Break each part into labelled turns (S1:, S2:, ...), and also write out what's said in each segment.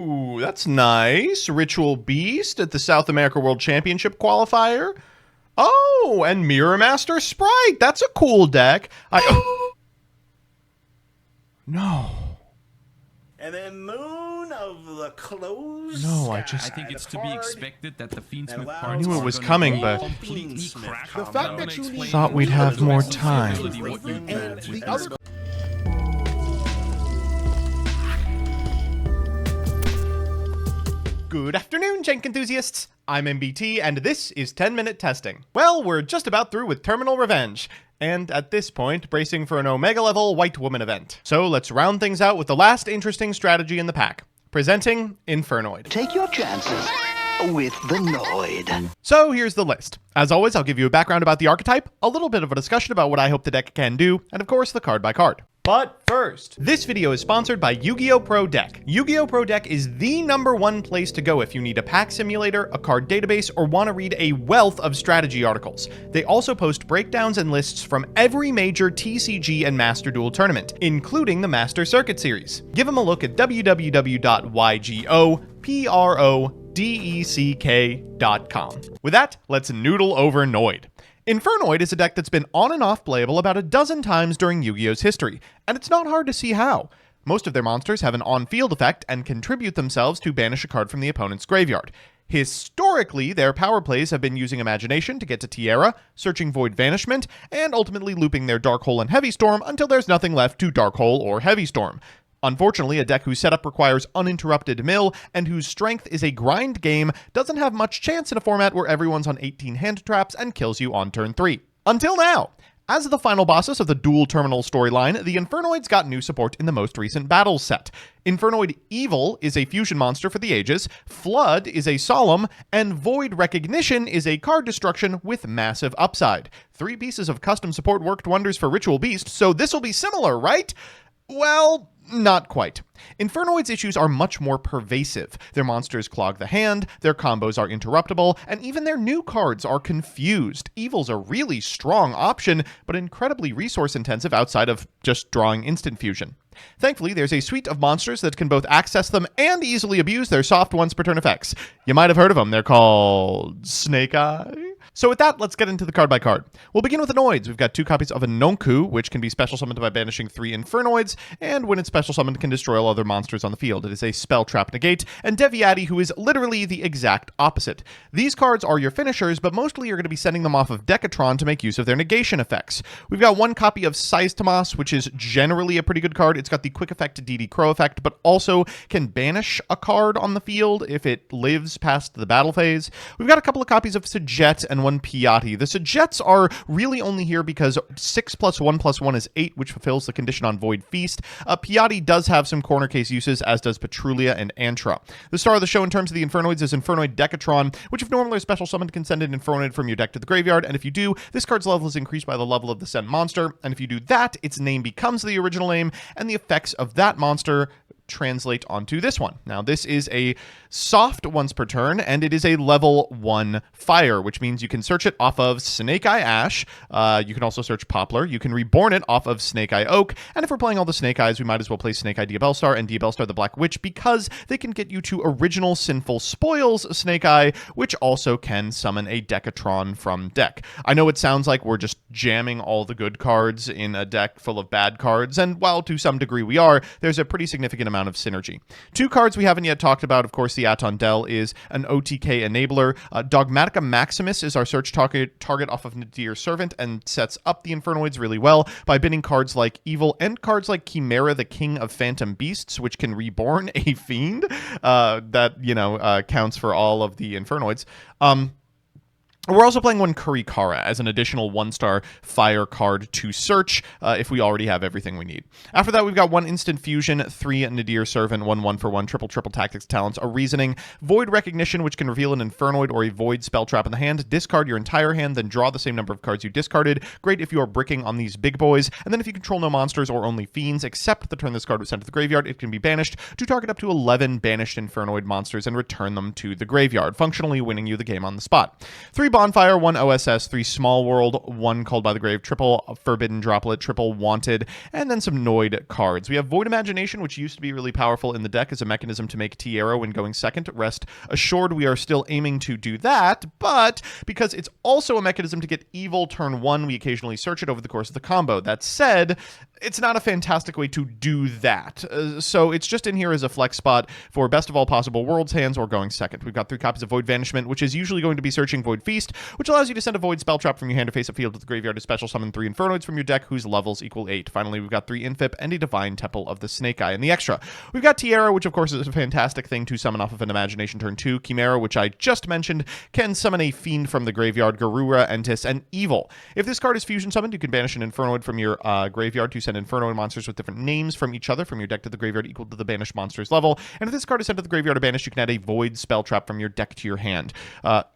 S1: Ooh, that's nice. Ritual Beast at the South America World Championship qualifier. Oh, and Mirror Master Sprite. That's a cool deck. No.
S2: And then Moon of the Closed
S1: No,
S2: Sky.
S1: I
S3: think it's to be expected that the Fiendsmith
S2: I
S3: cards
S1: knew it was coming, but
S3: completely crack.
S2: The
S4: fact that you need
S1: thought we'd have more time.
S4: The other
S1: Good afternoon, Jank enthusiasts. I'm MBT, and this is 10-Minute Testing. Well, we're just about through with Terminal Revenge, and at this point, bracing for an Omega-level White Woman event. So let's round things out with the last interesting strategy in the pack. Presenting Infernoid.
S5: Take your chances with the Noid.
S1: So here's the list. As always, I'll give you a background about the archetype, a little bit of a discussion about what I hope the deck can do, and of course, the card by card. But first, this video is sponsored by Yu-Gi-Oh! Pro Deck. Yu-Gi-Oh! Pro Deck is the #1 place to go if you need a pack simulator, a card database, or want to read a wealth of strategy articles. They also post breakdowns and lists from every major TCG and Master Duel tournament, including the Master Circuit series. Give them a look at www.ygoprodeck.com. With that, let's noodle over Noid. Infernoid is a deck that's been on and off playable about a dozen times during Yu-Gi-Oh's history, and it's not hard to see how. Most of their monsters have an on-field effect and contribute themselves to banish a card from the opponent's graveyard. Historically, their power plays have been using Imagination to get to Tierra, searching Void Vanishment, and ultimately looping their Dark Hole and Heavy Storm until there's nothing left to Dark Hole or Heavy Storm. Unfortunately, a deck whose setup requires uninterrupted mill and whose strength is a grind game doesn't have much chance in a format where everyone's on 18 hand traps and kills you on turn 3. Until now! As the final bosses of the Duel Terminal storyline, the Infernoids got new support in the most recent Battles set. Infernoid Evil is a fusion monster for the ages, Flood is a solemn, and Void Recognition is a card destruction with massive upside. 3 pieces of custom support worked wonders for Ritual Beast, so this'll be similar, right? Well, not quite. Infernoid's issues are much more pervasive. Their monsters clog the hand, their combos are interruptible, and even their new cards are confused. Evil's a really strong option, but incredibly resource-intensive outside of just drawing instant fusion. Thankfully, there's a suite of monsters that can both access them and easily abuse their soft once per turn effects. You might have heard of them. They're called Snake Eye. So with that, let's get into the card by card. We'll begin with the Noids. We've got 2 copies of Anonku, which can be special summoned by banishing 3 Infernoids, and when it's special summoned, can destroy all other monsters on the field. It is a spell trap negate, and Deviati, who is literally the exact opposite. These cards are your finishers, but mostly you're going to be sending them off of Decatron to make use of their negation effects. We've got 1 copy of Seistomos, which is generally a pretty good card. It's got the quick effect DD Crow effect, but also can banish a card on the field if it lives past the battle phase. We've got a couple of copies of Sajet and 1 Piatti. The Sajets are really only here because 6 + 1 + 1 is 8, which fulfills the condition on Void Feast. Piatti does have some corner case uses, as does Petrulia and Antra. The star of the show in terms of the Infernoids is Infernoid Decatron, which if normally a special summon can send an Infernoid from your deck to the graveyard, and if you do, this card's level is increased by the level of the sent monster, and if you do that, its name becomes the original name, and the effects of that monster translate onto this one. Now, this is a soft once per turn, and it is a level 1 fire, which means you can search it off of Snake Eye Ash. You can also search Poplar. You can reborn it off of Snake Eye Oak. And if we're playing all the Snake Eyes, we might as well play Snake Eye Diabellstar and Diabellstar the Black Witch, because they can get you to original Sinful Spoils Snake Eye, which also can summon a Decatron from deck. I know it sounds like we're just jamming all the good cards in a deck full of bad cards, and while to some degree we are, there's a pretty significant amount of synergy. 2 cards we haven't yet talked about. Of course, the Aton Del is an OTK enabler. Dogmatica Maximus is our search target off of Nadir Servant and sets up the Infernoids really well by binning cards like Evil and cards like Chimera, the King of Phantom Beasts, which can reborn a fiend that, counts for all of the Infernoids. We're also playing 1 Kurikara as an additional 1-star fire card to search if we already have everything we need. After that, we've got 1 Instant Fusion, 3 Nadir Servant, 1 1-for-1 triple Tactics Talents, a Reasoning, Void Recognition, which can reveal an Infernoid or a Void spell trap in the hand, discard your entire hand, then draw the same number of cards you discarded. Great if you are bricking on these big boys. And then if you control no monsters or only fiends, except the turn this card was sent to the graveyard, it can be banished to target up to 11 banished Infernoid monsters and return them to the graveyard, functionally winning you the game on the spot. 3 Bonfire, 1 OSS, 3 Small World, 1 Called by the Grave, triple Forbidden Droplet, triple Wanted, and then some Noid cards. We have Void Imagination, which used to be really powerful in the deck as a mechanism to make T-Arrow when going second. Rest assured, we are still aiming to do that, but because it's also a mechanism to get Evil turn 1, we occasionally search it over the course of the combo. That said, it's not a fantastic way to do that. So it's just in here as a flex spot for best of all possible worlds hands or going second. We've got 3 copies of Void Vanishment, which is usually going to be searching Void Feast, which allows you to send a Void spell trap from your hand to face a field with the graveyard to special summon 3 Infernoids from your deck whose levels equal 8. Finally, we've got 3 Infip and a Divine Temple of the Snake Eye in the extra. We've got Tiara, which of course is a fantastic thing to summon off of an Imagination turn 2. Chimera, which I just mentioned, can summon a Fiend from the graveyard, Garura, Entis, and Evil. If this card is fusion summoned, you can banish an Infernoid from your graveyard to send Infernoid monsters with different names from each other from your deck to the graveyard equal to the banished monster's level. And if this card is sent to the graveyard or banished, you can add a Void spell trap from your deck to your hand.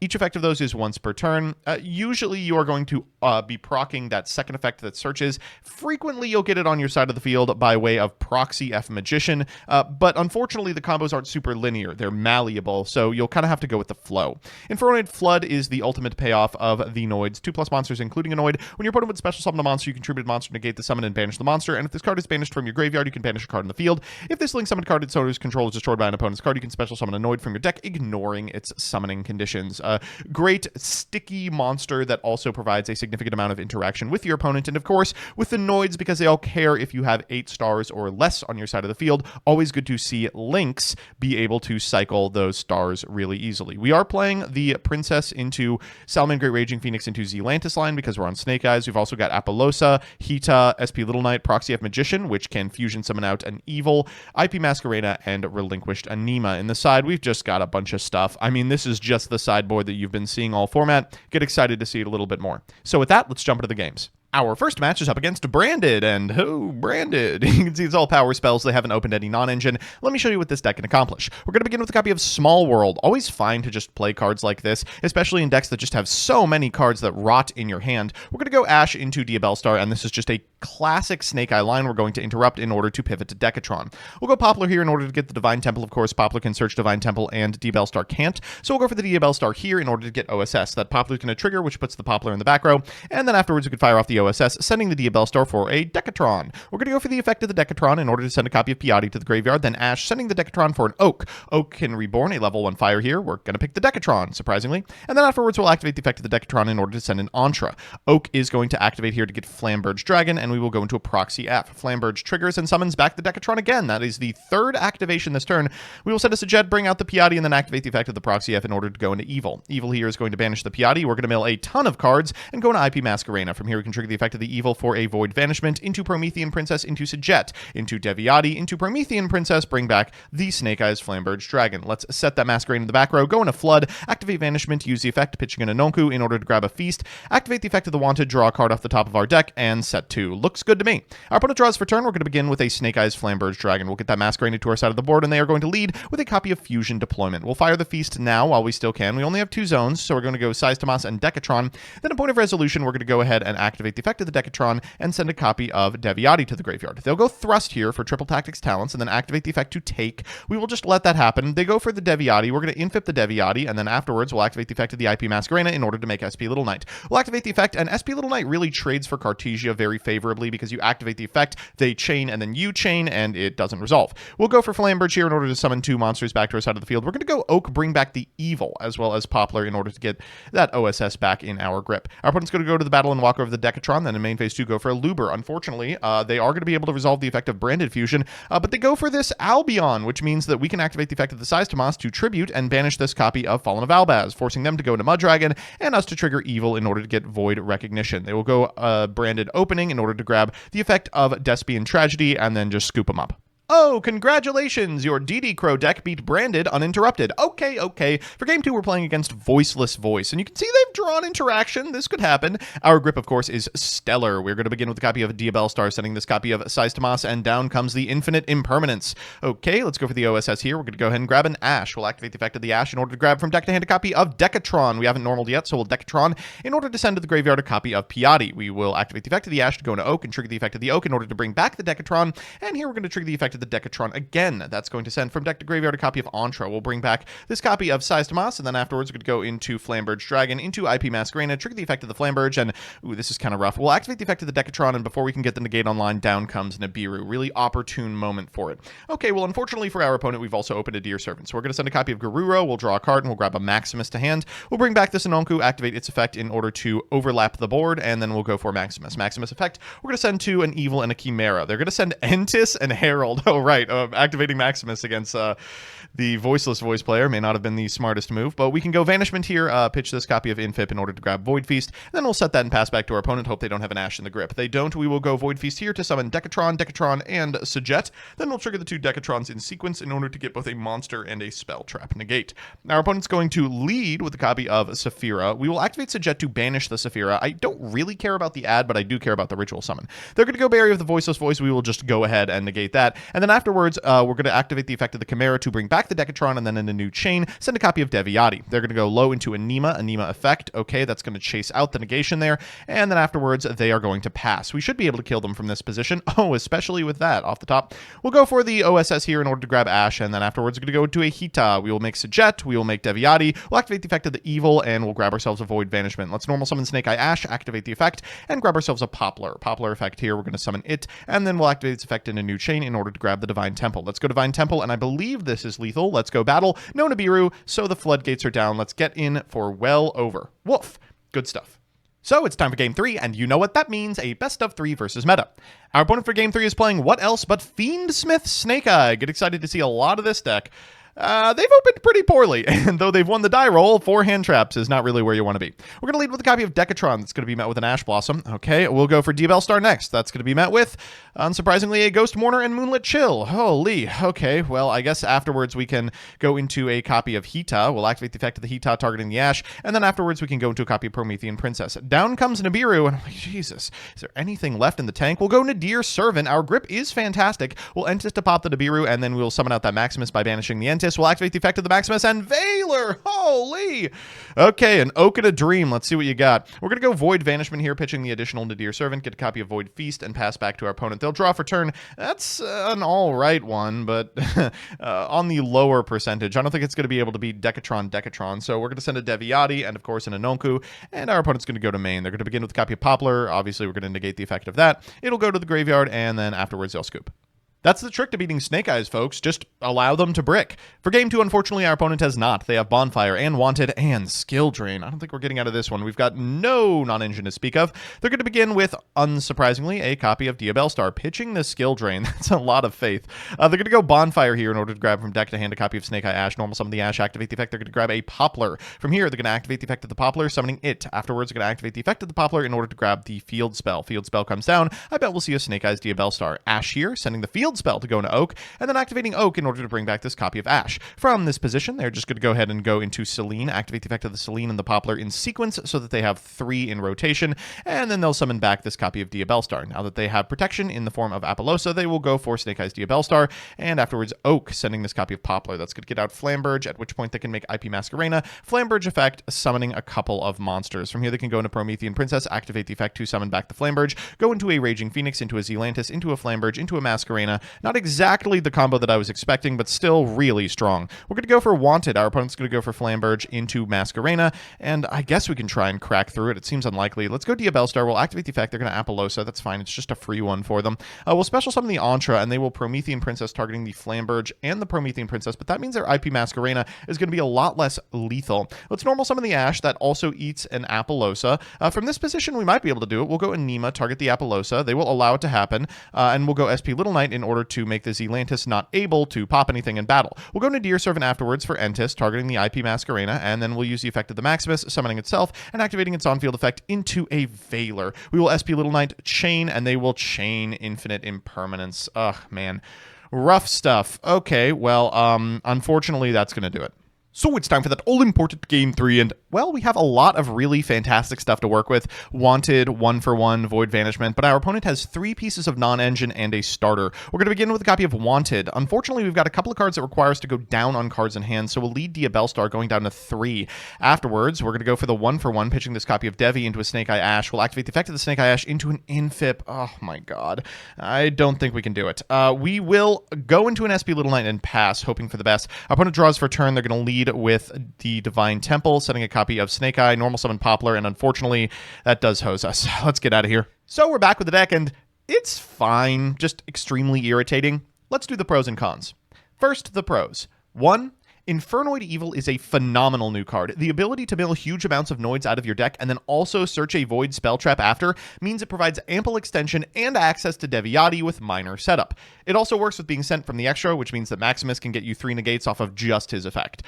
S1: Each effect of those is once per turn. Usually you are going to be proccing that second effect that searches. Frequently you'll get it on your side of the field by way of Proxy F Magician, but unfortunately the combos aren't super linear. They're malleable, so you'll kind of have to go with the flow. Infernoid Flood is the ultimate payoff of the Noids. 2+ monsters, including a Noid. When your opponent would special summon a monster, you contribute a monster, negate the summon, and banish the monster. And if this card is banished from your graveyard, you can banish a card in the field. If this link summoned card its owner's control is destroyed by an opponent's card, you can special summon a Noid from your deck, ignoring its summoning conditions. Great sticky monster that also provides a significant amount of interaction with your opponent. And of course, with the Noids, because they all care if you have 8 stars or less on your side of the field, always good to see links be able to cycle those stars really easily. We are playing the Princess into Salman Great Raging Phoenix into Zealantis line because we're on Snake Eyes. We've also got Apollosa, Hita, SP Little Knight, Proxy F Magician, which can fusion summon out an Evil, IP Masquerena, and Relinquished Anima. In the side, we've just got a bunch of stuff. I mean, this is just the sideboard that you've been seeing all format. Get excited to see it a little bit more. So with that, let's jump into the games. Our first match is up against Branded, and Branded. You can see it's all power spells. They haven't opened any non-engine. Let me show you what this deck can accomplish. We're going to begin with a copy of Small World. Always fine to just play cards like this, especially in decks that just have so many cards that rot in your hand. We're going to go Ash into Diabellstar, and this is just a classic Snake Eye line we're going to interrupt in order to pivot to Decatron. We'll go Poplar here in order to get the Divine Temple. Of course, Poplar can search Divine Temple, and Diabellstar can't, so we'll go for the Diabellstar here in order to get OSS. That Poplar is going to trigger, which puts the Poplar in the back row, and then afterwards we can fire off the OSS, sending the Diabellstar for a Decatron. We're going to go for the effect of the Decatron in order to send a copy of Piatti to the graveyard, then Ash, sending the Decatron for an Oak. Oak can reborn a level 1 fire here. We're going to pick the Decatron, surprisingly. And then afterwards, we'll activate the effect of the Decatron in order to send an Entra. Oak is going to activate here to get Flamberge Dragon, and we will go into a Proxy F. Flamberge triggers and summons back the Decatron again. That is the 3rd activation this turn. We will send a Sajet, bring out the Piatti, and then activate the effect of the Proxy F in order to go into Evil. Evil here is going to banish the Piatti. We're going to mill a ton of cards and go into IP Masquerena. From here, we can trigger the effect of the Evil for a Void Vanishment, into Promethean Princess, into Sajet, into Deviati, into Promethean Princess, bring back the Snake Eyes Flamberge Dragon. Let's set that Masquerade in the back row, go into Flood, activate Vanishment, use the effect, pitching in a Nonku in order to grab a Feast, activate the effect of the Wanted, draw a card off the top of our deck, and set 2. Looks good to me. Our opponent draws for turn. We're going to begin with a Snake Eyes Flamberge Dragon. We'll get that Masquerade to our side of the board, and they are going to lead with a copy of Fusion Deployment. We'll fire the Feast now while we still can. We only have 2 zones, so we're going to go Size Tomas and Decatron. Then a Point of Resolution, we're going to go ahead and activate the effect of the Decatron and send a copy of Deviati to the graveyard. They'll go Thrust here for Triple Tactics Talents and then activate the effect to Take. We will just let that happen. They go for the Deviati. We're going to Infip the Deviati, and then afterwards we'll activate the effect of the IP Masquerena in order to make SP Little Knight. We'll activate the effect, and SP Little Knight really trades for Cartesia very favorably because you activate the effect, they chain, and then you chain, and it doesn't resolve. We'll go for Flamberge here in order to summon 2 monsters back to our side of the field. We're going to go Oak, bring back the Evil, as well as Poplar in order to get that OSS back in our grip. Our opponent's going to go to the battle and walk over the Decatron, then in main phase 2 go for a Luber. Unfortunately, they are going to be able to resolve the effect of Branded Fusion, but they go for this Albion, which means that we can activate the effect of the Size Tomas to tribute and banish this copy of Fallen of Albaz, forcing them to go into Muddragon and us to trigger Evil in order to get Void Recognition. They will go Branded Opening in order to grab the effect of Despian Tragedy and then just scoop them up. Oh, congratulations! Your DD Crow deck beat Branded uninterrupted. Okay. For game 2, we're playing against Voiceless Voice, and you can see they've drawn interaction. This could happen. Our grip, of course, is stellar. We're going to begin with a copy of Diabellstar, sending this copy of Size Tomas, and down comes the Infinite Impermanence. Okay, let's go for the OSS here. We're going to go ahead and grab an Ash. We'll activate the effect of the Ash in order to grab from deck to hand a copy of Decatron. We haven't normaled yet, so we'll Decatron in order to send to the graveyard a copy of Piatti. We will activate the effect of the Ash to go into Oak and trigger the effect of the Oak in order to bring back the Decatron, and here we're going to trigger the effect of the Decatron again. That's going to send from deck to graveyard a copy of Entra. We'll bring back this copy of Size Tomas, and then afterwards we could go into Flamberge Dragon, into IP Masquerena, trigger the effect of the Flamberge, and ooh, this is kind of rough. We'll activate the effect of the Decatron, and before we can get the negate online, down comes Nibiru. Really opportune moment for it. Okay, well, unfortunately for our opponent, we've also opened a Deer Servant. So we're going to send a copy of Garuro, we'll draw a card, and we'll grab a Maximus to hand. We'll bring back this Anonku, activate its effect in order to overlap the board, and then we'll go for Maximus. Maximus effect, we're going to send to an Evil and a Chimera. They're going to send Entis and Herald. Oh, right, activating Maximus against the Voiceless Voice player may not have been the smartest move, but we can go Vanishment here, pitch this copy of Infip in order to grab Void Feast, and then we'll set that and pass back to our opponent, hope they don't have an Ash in the grip. They don't, we will go Void Feast here to summon Decatron, and Sajet. Then we'll trigger the 2 Decatrons in sequence in order to get both a monster and a spell trap negate. Our opponent's going to lead with a copy of Saphira. We will activate Sajet to banish the Saphira. I don't really care about the ad, but I do care about the ritual summon. They're going to go Barrier of the Voiceless Voice. We will just go ahead and negate that. And then afterwards, we're going to activate the effect of the Chimera to bring back the Decatron, and then in a new chain, send a copy of Deviati. They're going to go low into Anima effect. Okay, that's going to chase out the negation there. And then afterwards, they are going to pass. We should be able to kill them from this position. Oh, especially with that off the top. We'll go for the OSS here in order to grab Ash, and then afterwards, we're going to go to a Hita. We will make Sajet. We will make Deviati. We'll activate the effect of the Evil, and we'll grab ourselves a Void Vanishment. Let's normal summon Snake Eye Ash, activate the effect, and grab ourselves a Poplar. Poplar effect here, we're going to summon it, and then we'll activate its effect in a new chain in order to grab the Divine Temple. Let's go Divine Temple, and I believe this is lethal. Let's go battle. No Nibiru, so the floodgates are down. Let's get in for well over. Woof. Good stuff. So it's time for Game 3, and you know what that means, a best of 3 versus meta. Our opponent for Game 3 is playing what else but Fiendsmith Snake Eye. Get excited to see a lot of this deck. They've opened pretty poorly, and though they've won the die roll, 4 hand traps is not really where you want to be. We're going to lead with a copy of Decatron that's going to be met with an Ash Blossom. Okay, we'll go for Diabellstar next. That's going to be met with, unsurprisingly, a Ghost Mourner and Moonlit Chill. Holy, okay, well, I guess afterwards we can go into a copy of Hita. We'll activate the effect of the Hita targeting the Ash, and then afterwards we can go into a copy of Promethean Princess. Down comes Nibiru, and I'm like, Jesus, is there anything left in the tank? We'll go Nadir Servant. Our grip is fantastic. We'll Entis to pop the Nibiru, and then we'll summon out that Maximus by banishing the Entis. We'll activate the effect of the Maximus and Valor. Holy. Okay, an Oak and a Dream. Let's see what you got. We're going to go Void Vanishment here, pitching the additional Nadir Servant, get a copy of Void Feast, and pass back to our opponent. They'll draw for turn. That's an all right one, but on the lower percentage. I don't think it's going to be able to beat Decatron. So we're going to send a Deviati and, of course, an Anonku, and our opponent's going to go to main. They're going to begin with a copy of Poplar. Obviously, we're going to negate the effect of that. It'll go to the graveyard, and then afterwards, they'll scoop. That's the trick to beating Snake Eyes, folks. Just allow them to brick. For Game 2, unfortunately, our opponent has not. They have Bonfire and Wanted and Skill Drain. I don't think we're getting out of this one. We've got no non-engine to speak of. They're going to begin with, unsurprisingly, a copy of Diabellstar, pitching the Skill Drain. That's a lot of faith. They're going to go Bonfire here in order to grab from deck to hand a copy of Snake Eye Ash. Normal summon the Ash, activate the effect. They're going to grab a Poplar. From here, they're going to activate the effect of the Poplar, summoning it. Afterwards, they're going to activate the effect of the Poplar in order to grab the Field Spell. Field Spell comes down. I bet we'll see a Snake Eyes Diabellstar. Ash here, sending the Field Spell to go into Oak, and then activating Oak in order to bring back this copy of Ash. From this position, they're just going to go ahead and go into Selene, activate the effect of the Selene and the Poplar in sequence so that they have 3 in rotation, and then they'll summon back this copy of Diabellstar. Now that they have protection in the form of Apollosa, they will go for Snake Eyes Diabellstar, and afterwards Oak, sending this copy of Poplar. That's going to get out Flamberge, at which point they can make IP Masquerena, Flamberge effect, summoning a couple of monsters. From here, they can go into Promethean Princess, activate the effect to summon back the Flamberge, go into a Raging Phoenix, into a Zelantis, into a Flamberge, into a Masquerena. Not exactly the combo that I was expecting, but still really strong. We're going to go for Wanted. Our opponent's going to go for Flamberge into Masquerena, and I guess we can try and crack through it. It seems unlikely. Let's go Diabellstar. We'll activate the effect. They're going to Apollosa. That's fine. It's just a free one for them. We'll special summon the Entra, and they will Promethean Princess, targeting the Flamberge and the Promethean Princess, but that means their IP Masquerena is going to be a lot less lethal. Let's normal summon the Ash. That also eats an Apollosa. From this position, we might be able to do it. We'll go Anima, target the Apollosa. They will allow it to happen, and we'll go SP Little Knight in order to make the Zelantis not able to pop anything in battle. We'll go Nadir Servant afterwards for Entis, targeting the IP Masquerena, and then we'll use the effect of the Maximus, summoning itself and activating its on-field effect into a Valor. We will SP Little Knight chain, and they will chain Infinite Impermanence. Ugh, man. Rough stuff. Okay, well, unfortunately, that's going to do it. So it's time for that all-important Game 3, and, well, we have a lot of really fantastic stuff to work with. Wanted, 1-for-1, Void Vanishment, but our opponent has 3 pieces of non-engine and a starter. We're going to begin with a copy of Wanted. Unfortunately, we've got a couple of cards that require us to go down on cards in hand, so we'll lead Diabellstar going down to 3. Afterwards, we're going to go for the 1-for-1, pitching this copy of Devi into a Snake Eye Ash. We'll activate the effect of the Snake Eye Ash into an Infip. Oh my god. I don't think we can do it. We will go into an SP Little Knight and pass, hoping for the best. Our opponent draws for turn. They're going to lead with the Divine Temple, setting a copy of Snake Eye, normal summon Poplar, and unfortunately, that does hose us. Let's get out of here. So we're back with the deck, and it's fine, just extremely irritating. Let's do the pros and cons. First, the pros. 1. Infernoid Evil is a phenomenal new card. The ability to mill huge amounts of Noids out of your deck and then also search a Void spell trap after means it provides ample extension and access to Deviati with minor setup. It also works with being sent from the extra, which means that Maximus can get you 3 negates off of just his effect.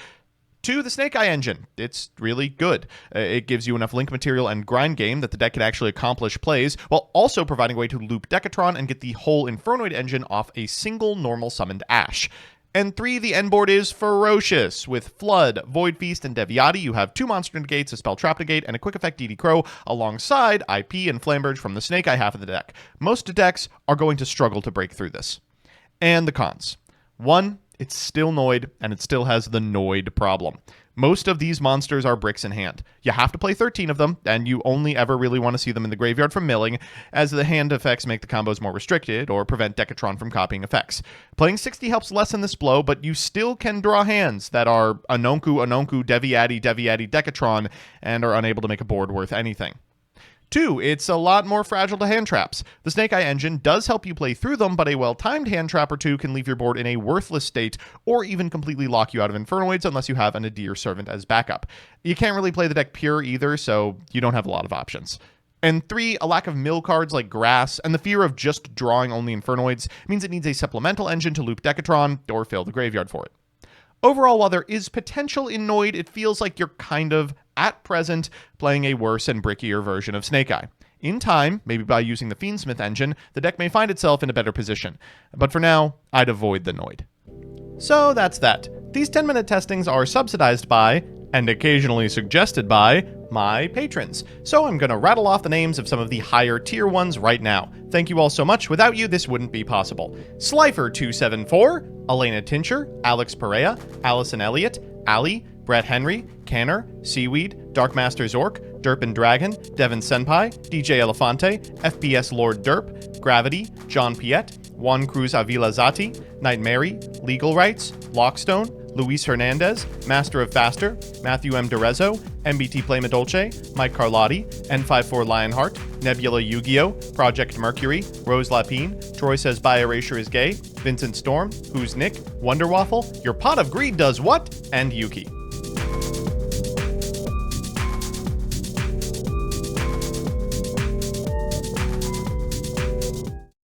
S1: 2, the Snake Eye engine. It's really good. It gives you enough link material and grind game that the deck can actually accomplish plays, while also providing a way to loop Decatron and get the whole Infernoid engine off a single normal summoned Ash. And 3, the end board is ferocious. With Flood, Void Feast, and Deviati, you have 2 monster negates, a spell trap negate, and a quick effect DD Crow, alongside IP and Flamberge from the Snake Eye half of the deck. Most decks are going to struggle to break through this. And the cons. 1, it's still Noid, and it still has the Noid problem. Most of these monsters are bricks in hand. You have to play 13 of them, and you only ever really want to see them in the graveyard from milling, as the hand effects make the combos more restricted or prevent Decatron from copying effects. Playing 60 helps lessen this blow, but you still can draw hands that are Anonku, Deviati, Decatron, and are unable to make a board worth anything. 2, it's a lot more fragile to hand traps. The Snake Eye engine does help you play through them, but a well-timed hand trap or 2 can leave your board in a worthless state, or even completely lock you out of Infernoids unless you have an Adir Servant as backup. You can't really play the deck pure either, so you don't have a lot of options. And 3, a lack of mill cards like Grass, and the fear of just drawing only Infernoids means it needs a supplemental engine to loop Decatron, or fill the graveyard for it. Overall, while there is potential in Noid, it feels like you're kind of, at present, playing a worse and brickier version of Snake Eye. In time, maybe by using the Fiendsmith engine, the deck may find itself in a better position. But for now, I'd avoid the Noid. So that's that. These 10-minute testings are subsidized by, and occasionally suggested by, my patrons. So I'm going to rattle off the names of some of the higher tier ones right now. Thank you all so much. Without you, this wouldn't be possible. Slifer274, Elena Tincher, Alex Perea, Allison Elliott, Ali, Brett Henry, Canner, Seaweed, Darkmaster Zork, Derpin Dragon, Devin Senpai, DJ Elefante, FPS Lord Derp, Gravity, John Piet, Juan Cruz Avila Zati, Night Mary, Legal Rights, Lockstone, Luis Hernandez, Master of Faster, Matthew M. Derezzo, MBT Play Medolce, Mike Carlotti, N54 Lionheart, Nebula Yu-Gi-Oh!, Project Mercury, Rose Lapine, Troy Says By Erasure is Gay, Vincent Storm, Who's Nick, Wonder Waffle, Your Pot of Greed Does What, and Yuki.